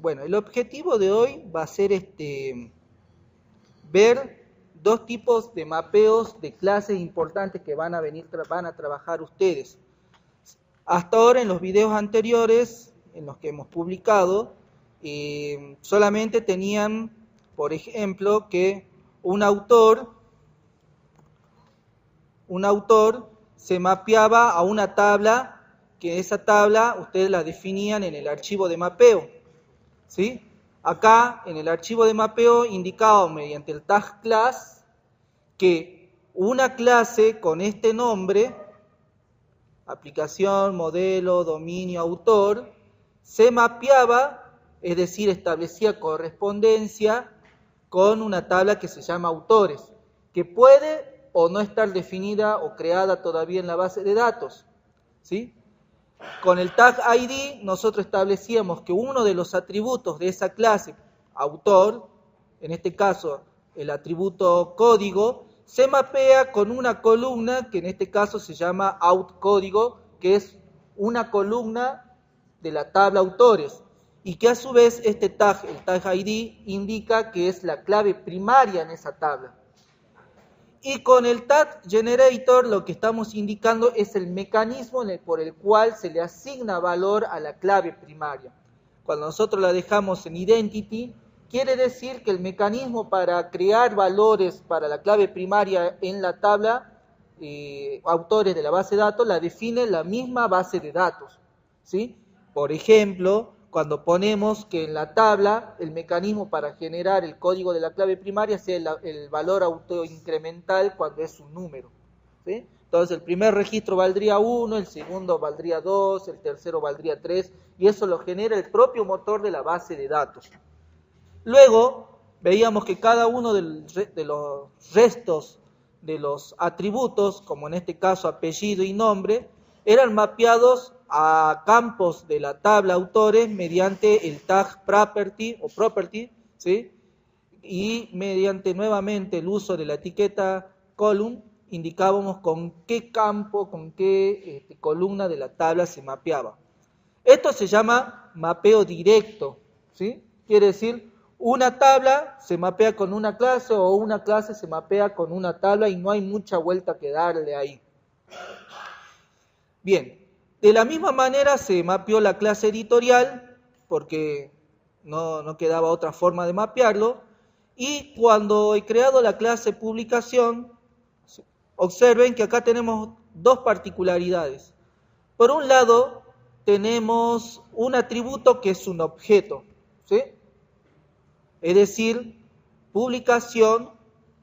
Bueno, el objetivo de hoy va a ser ver dos tipos de mapeos de clases importantes que van a trabajar ustedes. Hasta ahora, en los videos anteriores, en los que hemos publicado, solamente tenían, por ejemplo, que un autor se mapeaba a una tabla, que esa tabla ustedes la definían en el archivo de mapeo, ¿sí? Acá, en el archivo de mapeo, indicado mediante el tag class, que una clase con este nombre, aplicación, modelo, dominio, autor, se mapeaba, es decir, establecía correspondencia con una tabla que se llama autores, que puede o no estar definida o creada todavía en la base de datos, ¿sí? Con el tag ID nosotros establecíamos que uno de los atributos de esa clase, autor, en este caso el atributo código, se mapea con una columna que en este caso se llama outCódigo, que es una columna de la tabla autores, y que a su vez este tag, el tag ID, indica que es la clave primaria en esa tabla. Y con el tag generator lo que estamos indicando es el mecanismo por el cual se le asigna valor a la clave primaria. Cuando nosotros la dejamos en identity, quiere decir que el mecanismo para crear valores para la clave primaria en la tabla autores de la base de datos la define la misma base de datos, ¿sí? Por ejemplo, cuando ponemos que en la tabla el mecanismo para generar el código de la clave primaria sea el valor autoincremental cuando es un número, ¿sí? Entonces el primer registro valdría 1, el segundo valdría 2, el tercero valdría 3, y eso lo genera el propio motor de la base de datos. Luego veíamos que cada uno de los restos de los atributos, como en este caso apellido y nombre, eran mapeados a campos de la tabla autores mediante el tag property, ¿sí? Y mediante nuevamente el uso de la etiqueta column, indicábamos con qué campo, con qué columna de la tabla se mapeaba. Esto se llama mapeo directo, ¿sí? Quiere decir, una tabla se mapea con una clase o una clase se mapea con una tabla y no hay mucha vuelta que darle ahí. Bien, de la misma manera se mapeó la clase editorial, porque no quedaba otra forma de mapearlo, y cuando he creado la clase publicación, observen que acá tenemos dos particularidades. Por un lado, tenemos un atributo que es un objeto, ¿sí? Es decir, publicación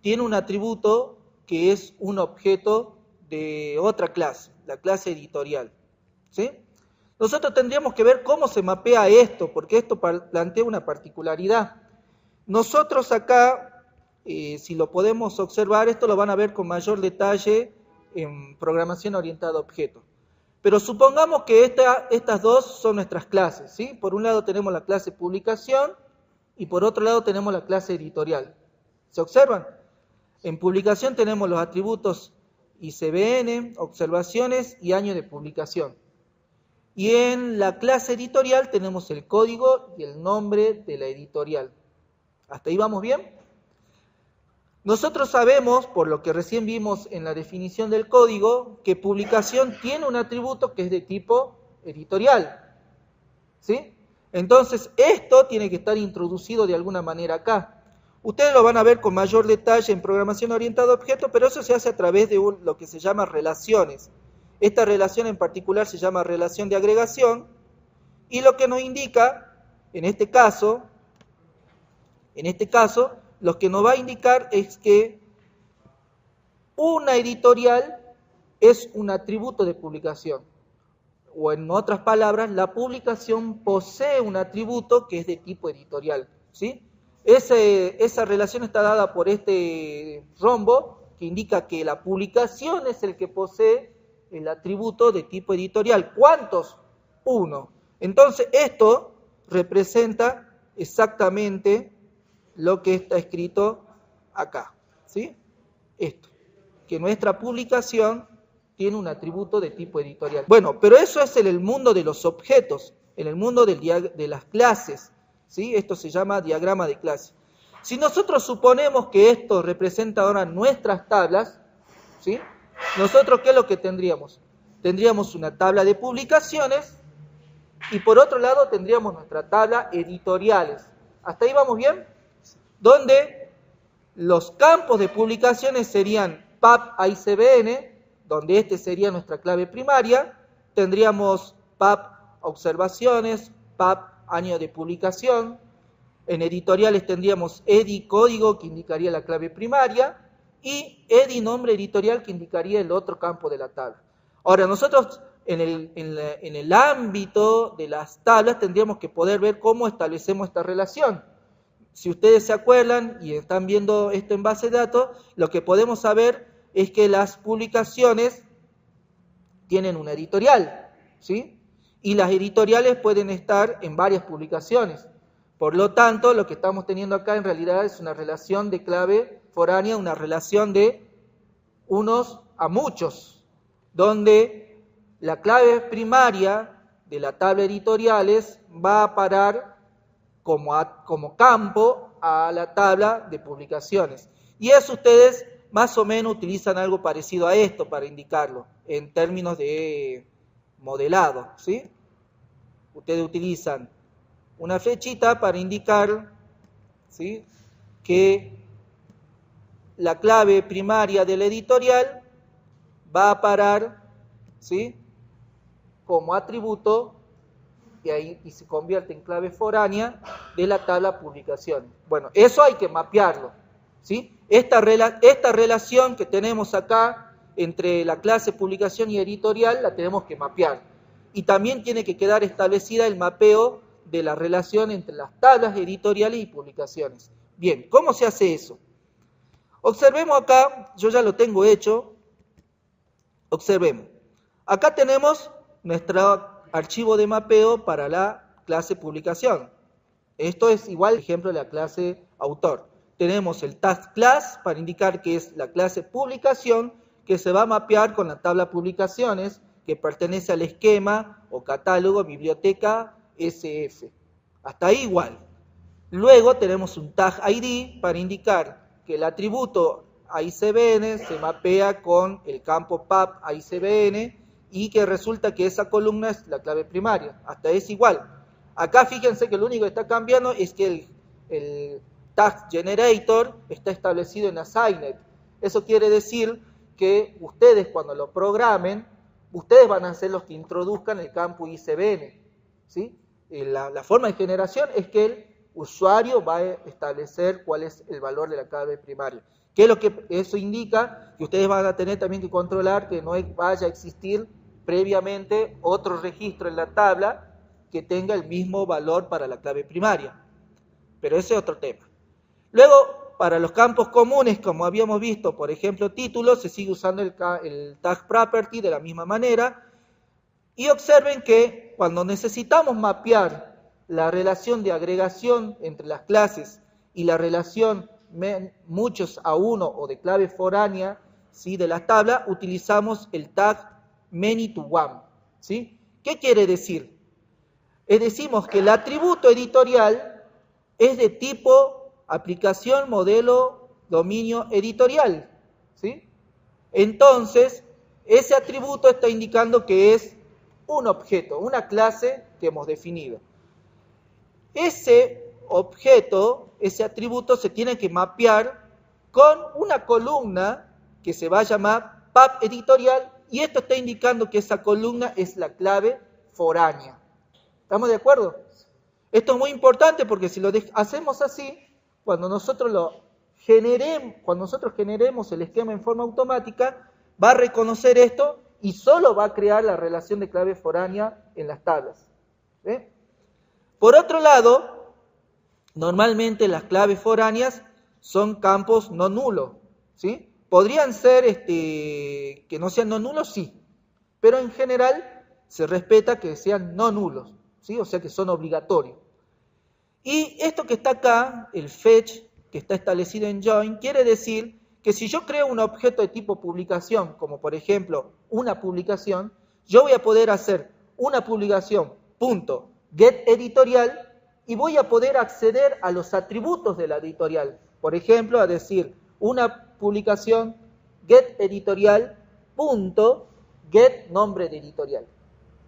tiene un atributo que es un objeto de otra clase, la clase editorial, ¿sí? Nosotros tendríamos que ver cómo se mapea esto, porque esto plantea una particularidad. Nosotros acá, si lo podemos observar, esto lo van a ver con mayor detalle en programación orientada a objetos. Pero supongamos que estas dos son nuestras clases, ¿sí? Por un lado tenemos la clase publicación y por otro lado tenemos la clase editorial. ¿Se observan? En publicación tenemos los atributos ICBN, observaciones y año de publicación. Y en la clase editorial tenemos el código y el nombre de la editorial. ¿Hasta ahí vamos bien? Nosotros sabemos, por lo que recién vimos en la definición del código, que publicación tiene un atributo que es de tipo editorial, ¿sí? Entonces, esto tiene que estar introducido de alguna manera acá. Ustedes lo van a ver con mayor detalle en programación orientada a objetos, pero eso se hace a través de lo que se llama relaciones. Esta relación en particular se llama relación de agregación, y lo que nos indica, en este caso, lo que nos va a indicar es que una editorial es un atributo de publicación. O en otras palabras, la publicación posee un atributo que es de tipo editorial, ¿sí? Esa relación está dada por este rombo que indica que la publicación es el que posee el atributo de tipo editorial. ¿Cuántos? 1. Entonces esto representa exactamente lo que está escrito acá, ¿sí? Esto, que nuestra publicación tiene un atributo de tipo editorial. Bueno, pero eso es en el mundo de los objetos, en el mundo de las clases, ¿sí? Esto se llama diagrama de clase. Si nosotros suponemos que esto representa ahora nuestras tablas, ¿sí? Nosotros, ¿qué es lo que tendríamos? Tendríamos una tabla de publicaciones y por otro lado tendríamos nuestra tabla editoriales. ¿Hasta ahí vamos bien? Donde los campos de publicaciones serían PAP ICBN, donde este sería nuestra clave primaria. Tendríamos PAP observaciones, PAP año de publicación. En editoriales tendríamos EDI código, que indicaría la clave primaria, y EDI nombre editorial, que indicaría el otro campo de la tabla. Ahora, nosotros en el ámbito de las tablas tendríamos que poder ver cómo establecemos esta relación. Si ustedes se acuerdan y están viendo esto en base de datos, lo que podemos saber es que las publicaciones tienen una editorial, ¿sí? Y las editoriales pueden estar en varias publicaciones. Por lo tanto, lo que estamos teniendo acá en realidad es una relación de clave foránea, una relación de unos a muchos, donde la clave primaria de la tabla editoriales va a parar como campo a la tabla de publicaciones. Y eso ustedes más o menos utilizan algo parecido a esto para indicarlo, en términos de modelado, ¿sí? Ustedes utilizan una flechita para indicar, ¿sí?, que la clave primaria del editorial va a parar, ¿sí?, como atributo y se convierte en clave foránea de la tabla publicaciones. Bueno, eso hay que mapearlo, ¿sí? Esta relación que tenemos acá entre la clase publicación y editorial la tenemos que mapear. Y también tiene que quedar establecida el mapeo de la relación entre las tablas editoriales y publicaciones. Bien, ¿cómo se hace eso? Observemos acá, yo ya lo tengo hecho. Observemos. Acá tenemos nuestro archivo de mapeo para la clase publicación. Esto es igual al ejemplo de la clase autor. Tenemos el task class para indicar que es la clase publicación que se va a mapear con la tabla publicaciones que pertenece al esquema o catálogo biblioteca SF. Hasta ahí igual. Luego tenemos un tag ID para indicar que el atributo ICBN se mapea con el campo PAP ICBN y que resulta que esa columna es la clave primaria. Hasta es igual. Acá fíjense que lo único que está cambiando es que el tag generator está establecido en assigned. Eso quiere decir que ustedes cuando lo programen, ustedes van a ser los que introduzcan el campo ICBN, ¿sí? La forma de generación es que el usuario va a establecer cuál es el valor de la clave primaria. ¿Qué es lo que eso indica? Que ustedes van a tener también que controlar que no vaya a existir previamente otro registro en la tabla que tenga el mismo valor para la clave primaria. Pero ese es otro tema. Luego, para los campos comunes, como habíamos visto, por ejemplo, títulos, se sigue usando el tag property de la misma manera. Y observen que cuando necesitamos mapear la relación de agregación entre las clases y la relación muchos a uno o de clave foránea, ¿sí?, de la tabla, utilizamos el tag many to one, ¿sí? ¿Qué quiere decir? Decimos que el atributo editorial es de tipo aplicación, modelo, dominio editorial, ¿sí? Entonces, ese atributo está indicando que es un objeto, una clase que hemos definido. Ese objeto, ese atributo se tiene que mapear con una columna que se va a llamar PAP editorial y esto está indicando que esa columna es la clave foránea. ¿Estamos de acuerdo? Esto es muy importante porque si lo hacemos así, cuando nosotros generemos el esquema en forma automática, va a reconocer esto y solo va a crear la relación de clave foránea en las tablas. ¿Sí? Por otro lado, normalmente las claves foráneas son campos no nulos, ¿sí? ¿Podrían ser que no sean no nulos? Sí, pero en general se respeta que sean no nulos, ¿sí? O sea que son obligatorios. Y esto que está acá, el fetch, que está establecido en join, quiere decir que si yo creo un objeto de tipo publicación, como por ejemplo una publicación, yo voy a poder hacer una publicación, punto, get editorial, y voy a poder acceder a los atributos de la editorial. Por ejemplo, a decir una publicación get editorial punto get nombre de editorial.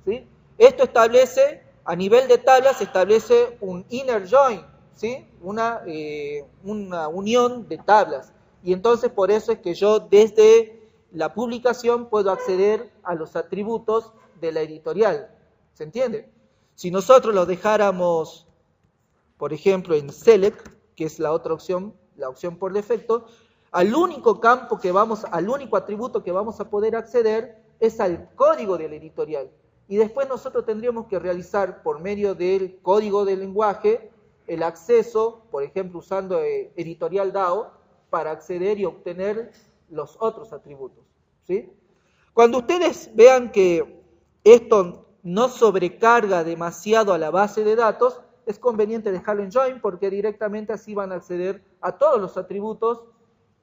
¿Sí? Esto establece, a nivel de tablas, establece un inner join, ¿sí? Una unión de tablas. Y entonces por eso es que yo desde la publicación puedo acceder a los atributos de la editorial. ¿Se entiende? Si nosotros lo dejáramos, por ejemplo, en select, que es la otra opción, la opción por defecto, al único atributo que vamos a poder acceder es al código del editorial. Y después nosotros tendríamos que realizar por medio del código del lenguaje el acceso, por ejemplo, usando editorial DAO, para acceder y obtener los otros atributos. ¿Sí? Cuando ustedes vean que esto no sobrecarga demasiado a la base de datos, es conveniente dejarlo en join porque directamente así van a acceder a todos los atributos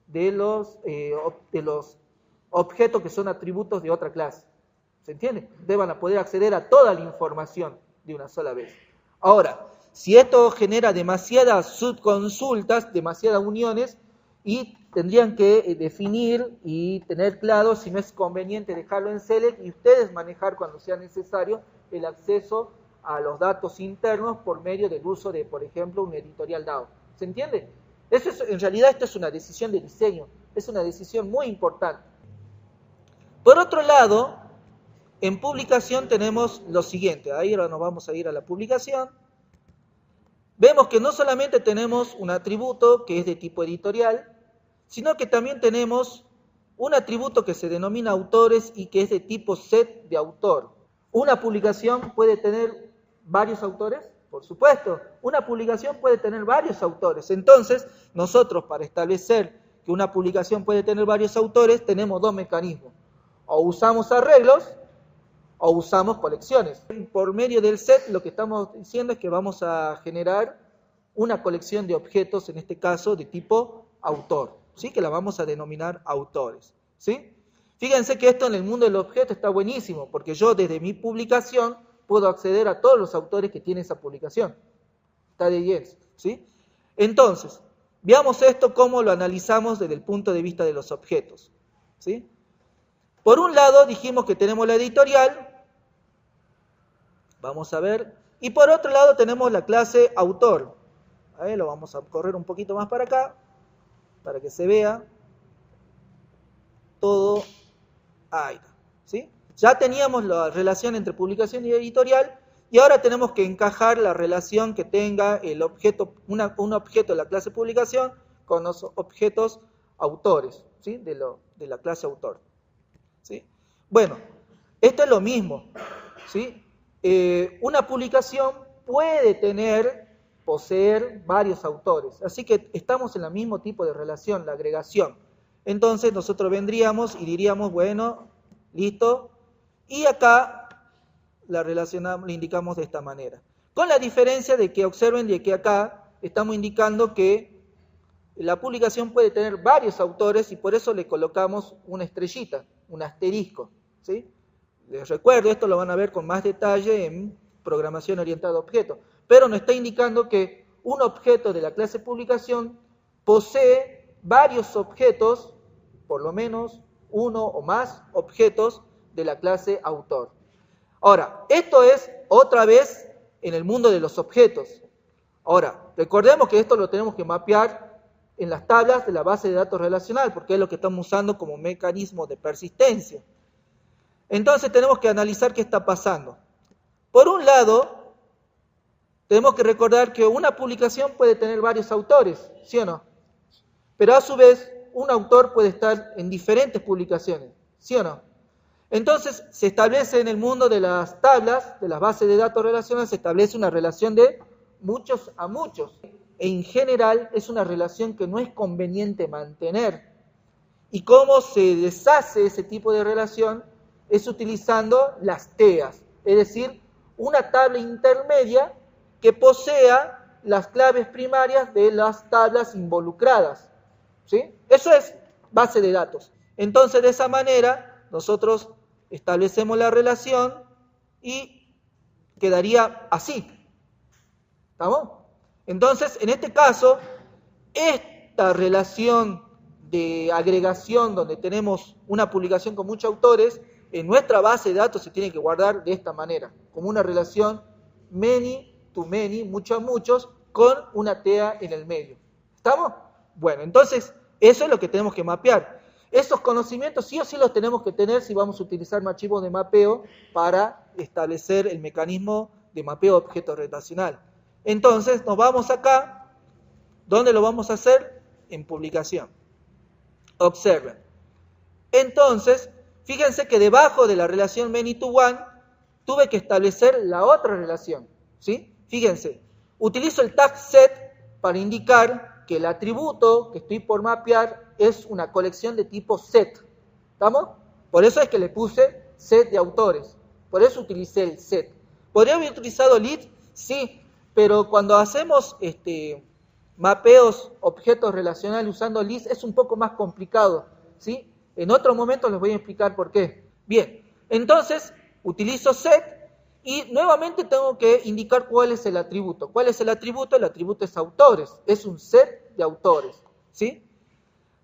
de los objetos que son atributos de otra clase. ¿Se entiende? Ustedes van a poder acceder a toda la información de una sola vez. Ahora, si esto genera demasiadas subconsultas, demasiadas uniones, y tendrían que definir y tener claro si no es conveniente dejarlo en select y ustedes manejar cuando sea necesario el acceso a los datos internos por medio del uso de, por ejemplo, un editorial DAO. ¿Se entiende? En realidad esto es una decisión de diseño, es una decisión muy importante. Por otro lado, en publicación tenemos lo siguiente, ahí ahora nos vamos a ir a la publicación. Vemos que no solamente tenemos un atributo que es de tipo editorial, sino que también tenemos un atributo que se denomina autores y que es de tipo set de autor. ¿Una publicación puede tener varios autores? Por supuesto, una publicación puede tener varios autores. Entonces, nosotros para establecer que una publicación puede tener varios autores, tenemos dos mecanismos. O usamos arreglos o usamos colecciones. Por medio del set lo que estamos diciendo es que vamos a generar una colección de objetos, en este caso de tipo autor, ¿sí? Que la vamos a denominar autores, ¿sí? Fíjense que esto en el mundo del objeto está buenísimo, porque yo desde mi publicación puedo acceder a todos los autores que tiene esa publicación. Está de 10, ¿sí? Entonces, veamos esto cómo lo analizamos desde el punto de vista de los objetos, ¿sí? Por un lado dijimos que tenemos la editorial, vamos a ver, y por otro lado tenemos la clase autor. Ahí lo vamos a correr un poquito más para acá, para que se vea todo ahí, ¿sí? Ya teníamos la relación entre publicación y editorial, y ahora tenemos que encajar la relación que tenga el objeto, un objeto de la clase publicación con los objetos autores, ¿sí? De la clase autor, ¿sí? Bueno, esto es lo mismo, ¿sí? Una publicación puede poseer varios autores, así que estamos en el mismo tipo de relación, la agregación. Entonces nosotros vendríamos y diríamos, bueno, listo, y acá la relacionamos, la indicamos de esta manera. Con la diferencia de que observen de que acá estamos indicando que la publicación puede tener varios autores y por eso le colocamos una estrellita, un asterisco, ¿sí? Les recuerdo, esto lo van a ver con más detalle en programación orientada a objetos, pero nos está indicando que un objeto de la clase publicación posee varios objetos, por lo menos uno o más objetos de la clase autor. Ahora, esto es otra vez en el mundo de los objetos. Ahora, recordemos que esto lo tenemos que mapear en las tablas de la base de datos relacional, porque es lo que estamos usando como mecanismo de persistencia. Entonces tenemos que analizar qué está pasando. Por un lado, tenemos que recordar que una publicación puede tener varios autores, ¿sí o no? Pero a su vez, un autor puede estar en diferentes publicaciones, ¿sí o no? Entonces, se establece en el mundo de las tablas, de las bases de datos relacionales, se establece una relación de muchos a muchos. En general, es una relación que no es conveniente mantener. ¿Y cómo se deshace ese tipo de relación? Es utilizando las TEAs, es decir, una tabla intermedia que posea las claves primarias de las tablas involucradas, ¿sí? Eso es base de datos. Entonces, de esa manera, nosotros establecemos la relación y quedaría así. ¿Estamos? Entonces, en este caso, esta relación de agregación donde tenemos una publicación con muchos autores, en nuestra base de datos se tiene que guardar de esta manera, como una relación many to many, muchos a muchos, con una TEA en el medio. ¿Estamos? Bueno, entonces, eso es lo que tenemos que mapear. Esos conocimientos sí o sí los tenemos que tener si vamos a utilizar archivos de mapeo para establecer el mecanismo de mapeo de objeto relacional. Entonces, nos vamos acá. ¿Dónde lo vamos a hacer? En publicación. Observen. Entonces, fíjense que debajo de la relación many to one, tuve que establecer la otra relación. ¿Sí? Fíjense, utilizo el tag set para indicar que el atributo que estoy por mapear es una colección de tipo set. ¿Estamos? Por eso es que le puse set de autores. Por eso utilicé el set. ¿Podría haber utilizado list? Sí, pero cuando hacemos mapeos, objetos relacionales usando list es un poco más complicado. ¿Sí? En otro momento les voy a explicar por qué. Bien, entonces utilizo set y nuevamente tengo que indicar cuál es el atributo. ¿Cuál es el atributo? El atributo es autores. Es un set de autores. ¿Sí?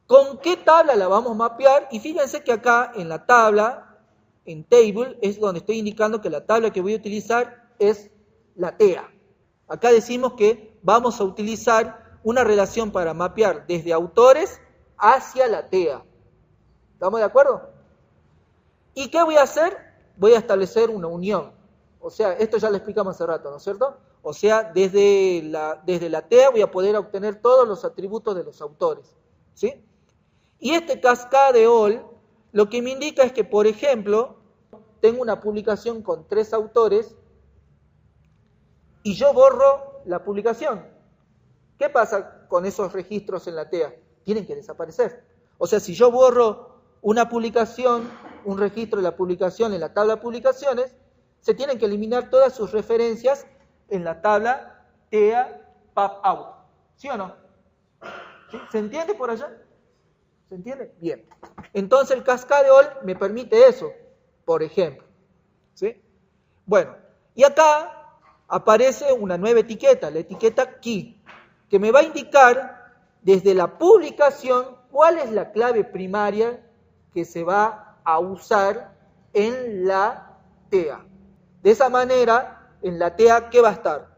¿Con qué tabla la vamos a mapear? Y fíjense que acá en la tabla, en table, es donde estoy indicando que la tabla que voy a utilizar es la TEA. Acá decimos que vamos a utilizar una relación para mapear desde autores hacia la TEA. ¿Estamos de acuerdo? ¿Y qué voy a hacer? Voy a establecer una unión. O sea, esto ya lo explicamos hace rato, ¿no es cierto? O sea, desde la TEA voy a poder obtener todos los atributos de los autores. ¿Sí? Y este cascade all lo que me indica es que, por ejemplo, tengo una publicación con 3 autores y yo borro la publicación. ¿Qué pasa con esos registros en la TEA? Tienen que desaparecer. O sea, si yo borro una publicación, un registro de la publicación en la tabla de publicaciones, se tienen que eliminar todas sus referencias en la tabla TEA PubOut. ¿Sí o no? ¿Sí? ¿Se entiende por allá? ¿Se entiende? Bien. Entonces el cascade all me permite eso, por ejemplo. ¿Sí? Bueno, y acá aparece una nueva etiqueta, la etiqueta key, que me va a indicar desde la publicación cuál es la clave primaria que se va a usar en la TEA. De esa manera, en la TEA, ¿qué va a estar?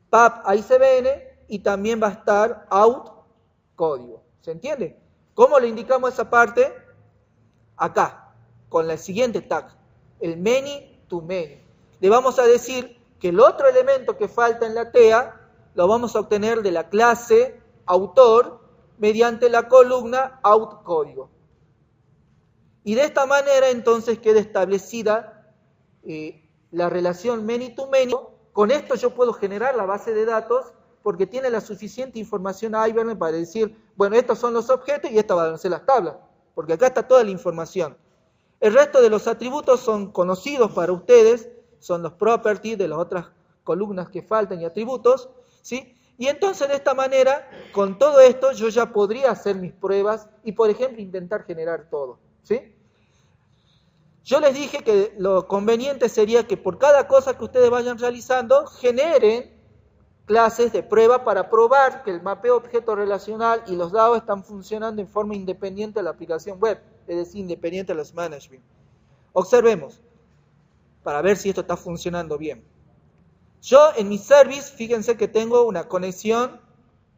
Pub ICBN y también va a estar out código. ¿Se entiende? ¿Cómo le indicamos esa parte? Acá, con el siguiente tag, el many to many. Le vamos a decir que el otro elemento que falta en la TEA lo vamos a obtener de la clase autor mediante la columna out código. Y de esta manera entonces queda establecida la relación many to many. Con esto yo puedo generar la base de datos porque tiene la suficiente información a Hibernate para decir, bueno, estos son los objetos y estas van a ser las tablas, porque acá está toda la información. El resto de los atributos son conocidos para ustedes, son los properties de las otras columnas que faltan y atributos, ¿sí? Y entonces de esta manera, con todo esto, yo ya podría hacer mis pruebas y, por ejemplo, intentar generar todo, ¿sí? Yo les dije que lo conveniente sería que por cada cosa que ustedes vayan realizando, generen clases de prueba para probar que el mapeo objeto relacional y los dados están funcionando en forma independiente de la aplicación web, es decir, independiente de los management. Observemos, para ver si esto está funcionando bien. Yo en mi service, fíjense que tengo una conexión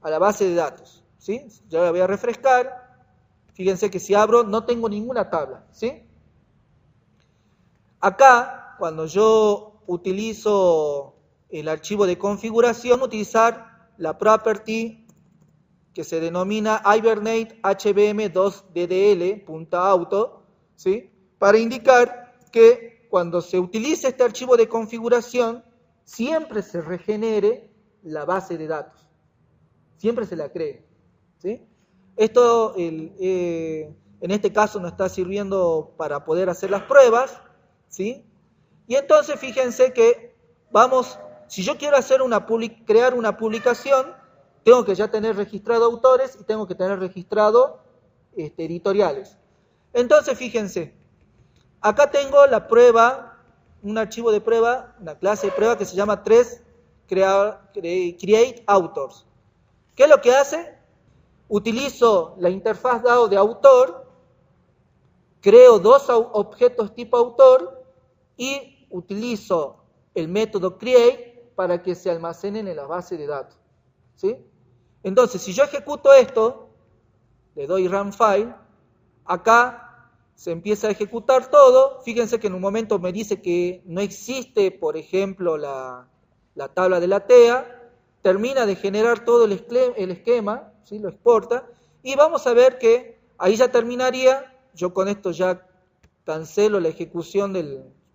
a la base de datos, ¿sí? Yo la voy a refrescar, fíjense que si abro no tengo ninguna tabla, ¿sí? Acá, cuando yo utilizo el archivo de configuración, utilizar la property que se denomina Hibernate HBM2DDL.auto, ¿sí? Para indicar que cuando se utilice este archivo de configuración, siempre se regenere la base de datos. Siempre se la cree, ¿sí? Esto, en este caso, nos está sirviendo para poder hacer las pruebas, ¿sí? Y entonces, fíjense que si yo quiero crear una publicación, tengo que ya tener registrado autores y tengo que tener registrado editoriales. Entonces, fíjense, acá tengo la prueba, un archivo de prueba, una clase de prueba que se llama 3 create authors. ¿Qué es lo que hace? Utilizo la interfaz DAO de autor, creo dos objetos tipo autor y utilizo el método create para que se almacenen en la base de datos. ¿Sí? Entonces, si yo ejecuto esto, le doy run file, acá se empieza a ejecutar todo. Fíjense que en un momento me dice que no existe, por ejemplo, la tabla de la TEA, termina de generar todo el esquema, ¿sí? Lo exporta, y vamos a ver que ahí ya terminaría. Yo con esto ya cancelo la ejecución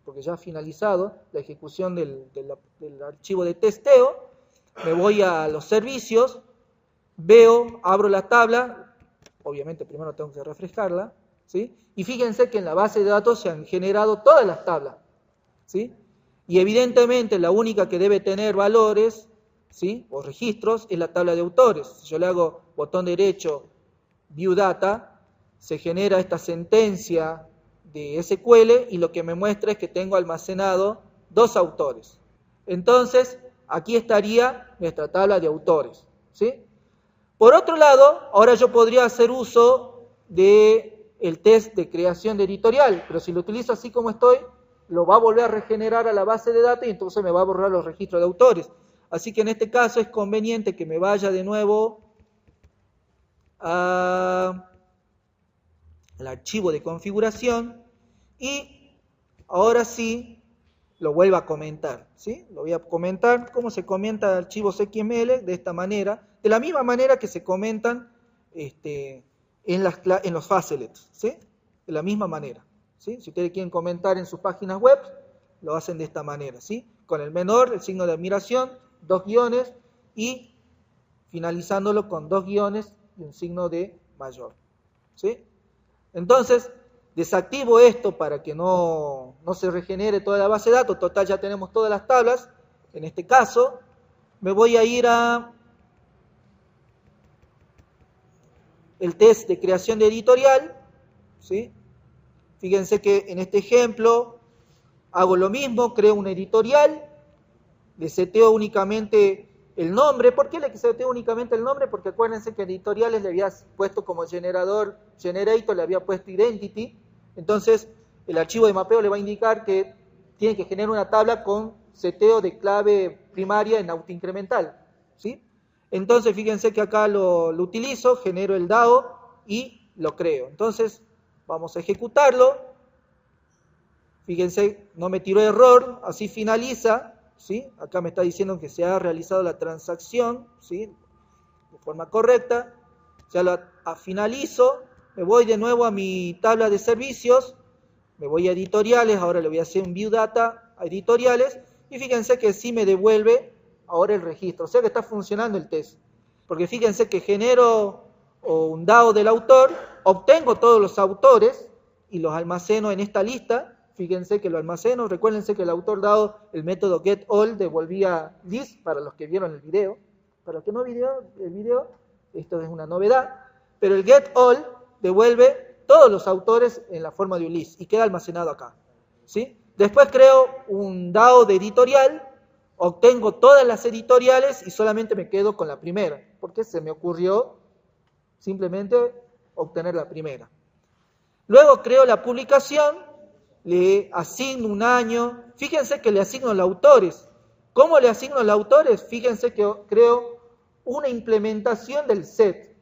porque ya ha finalizado la ejecución del archivo de testeo, me voy a los servicios, veo, abro la tabla, obviamente primero tengo que refrescarla, ¿sí? Y fíjense que en la base de datos se han generado todas las tablas, ¿sí? Y evidentemente la única que debe tener valores, ¿sí? O registros es la tabla de autores. Si yo le hago botón derecho, View Data, se genera esta sentencia de SQL y lo que me muestra es que tengo almacenado dos autores. Entonces, aquí estaría nuestra tabla de autores, ¿sí? Por otro lado, ahora yo podría hacer uso del test de creación de editorial, pero si lo utilizo así como estoy, lo va a volver a regenerar a la base de datos y entonces me va a borrar los registros de autores. Así que en este caso es conveniente que me vaya de nuevo al archivo de configuración y ahora sí lo vuelvo a comentar, ¿sí? Lo voy a comentar cómo se comenta archivos XML de esta manera, de la misma manera que se comentan en los facelets, ¿sí? De la misma manera, ¿sí? Si ustedes quieren comentar en sus páginas web, lo hacen de esta manera, ¿sí? Con el menor, el signo de admiración, 2 guiones y finalizándolo con 2 guiones y un signo de mayor, ¿sí? Entonces, desactivo esto para que no se regenere toda la base de datos. Total, ya tenemos todas las tablas. En este caso, me voy a ir a el test de creación de editorial, ¿sí? Fíjense que en este ejemplo hago lo mismo, creo un editorial, le seteo únicamente el nombre. ¿Por qué le seteo únicamente el nombre? Porque acuérdense que editoriales le había puesto como generator, le había puesto identity. Entonces, el archivo de mapeo le va a indicar que tiene que generar una tabla con seteo de clave primaria en autoincremental, ¿sí? Entonces, fíjense que acá lo utilizo, genero el DAO y lo creo. Entonces, vamos a ejecutarlo. Fíjense, no me tiró error, así finaliza, ¿sí? Acá me está diciendo que se ha realizado la transacción, ¿sí? De forma correcta. Ya la finalizo, me voy de nuevo a mi tabla de servicios, me voy a editoriales, ahora le voy a hacer un View Data a editoriales, y fíjense que sí me devuelve ahora el registro, o sea que está funcionando el test. Porque fíjense que genero un DAO del autor, obtengo todos los autores y los almaceno en esta lista. Fíjense que lo almaceno, recuérdense que el autor DAO, el método getAll devolvía list para los que vieron el video. Para los que no vieron el video, esto es una novedad, pero el getAll devuelve todos los autores en la forma de un list y queda almacenado acá, ¿sí? Después creo un DAO de editorial, obtengo todas las editoriales y solamente me quedo con la primera, porque se me ocurrió simplemente obtener la primera. Luego creo la publicación, le asigno un año. Fíjense que le asigno los autores. ¿Cómo le asigno los autores? Fíjense que creo una implementación del set.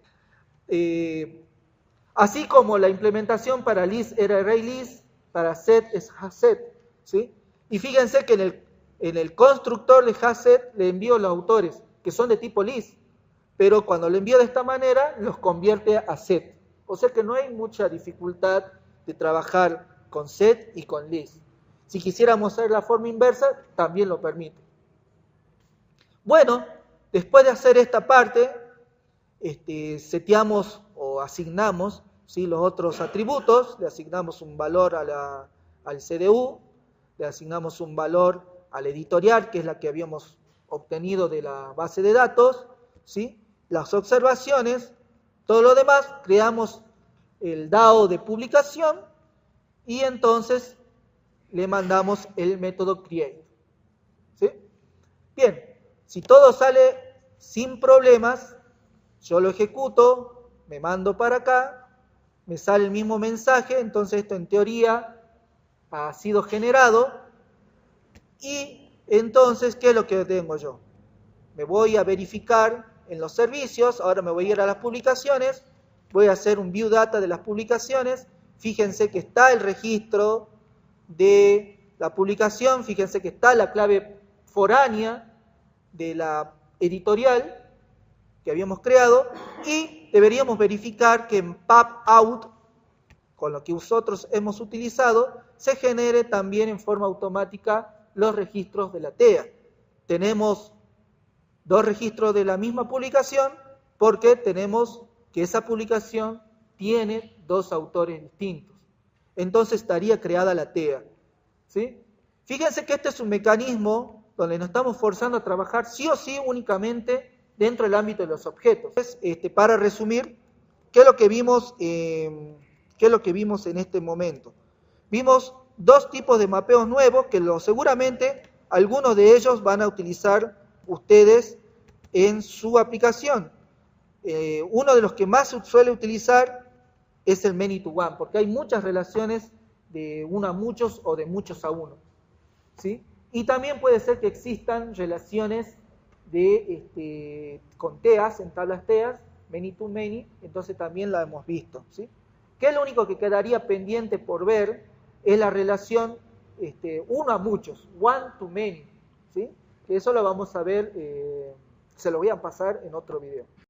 Así como la implementación para list era ArrayList, para set es hasset, ¿sí? Y fíjense que en el constructor de hasset le envío los autores, que son de tipo list, pero cuando le envío de esta manera, los convierte a set. O sea que no hay mucha dificultad de trabajar con set y con list. Si quisiéramos hacer la forma inversa, también lo permite. Bueno, después de hacer esta parte, seteamos o asignamos, ¿sí?, los otros atributos. Le asignamos un valor al CDU, le asignamos un valor al editorial, que es la que habíamos obtenido de la base de datos, ¿sí? Las observaciones, todo lo demás, creamos el DAO de publicación y entonces le mandamos el método create, ¿sí? Bien, Si todo sale sin problemas, yo lo ejecuto, me mando para acá, me sale el mismo mensaje, entonces esto en teoría ha sido generado, y entonces, ¿qué es lo que tengo yo? Me voy a verificar en los servicios, ahora me voy a ir a las publicaciones, voy a hacer un view data de las publicaciones, fíjense que está el registro de la publicación, fíjense que está la clave foránea de la editorial que habíamos creado, y deberíamos verificar que en PubOut, con lo que nosotros hemos utilizado, se genere también en forma automática los registros de la TEA. Tenemos dos registros de la misma publicación porque tenemos que esa publicación tiene dos autores distintos. Entonces estaría creada la TEA. ¿Sí? Fíjense que este es un mecanismo donde nos estamos forzando a trabajar sí o sí únicamente dentro del ámbito de los objetos. Para resumir, ¿qué es lo que vimos en este momento? Vimos dos tipos de mapeos nuevos que seguramente algunos de ellos van a utilizar ustedes en su aplicación. Uno de los que más se suele utilizar es el many to one, porque hay muchas relaciones de uno a muchos o de muchos a uno, ¿sí? Y también puede ser que existan relaciones con TEAs, en tablas TEAs, many to many, entonces también la hemos visto, ¿sí? Que lo único que quedaría pendiente por ver es la relación uno a muchos, one to many, ¿sí? Que eso lo vamos a ver, se lo voy a pasar en otro video.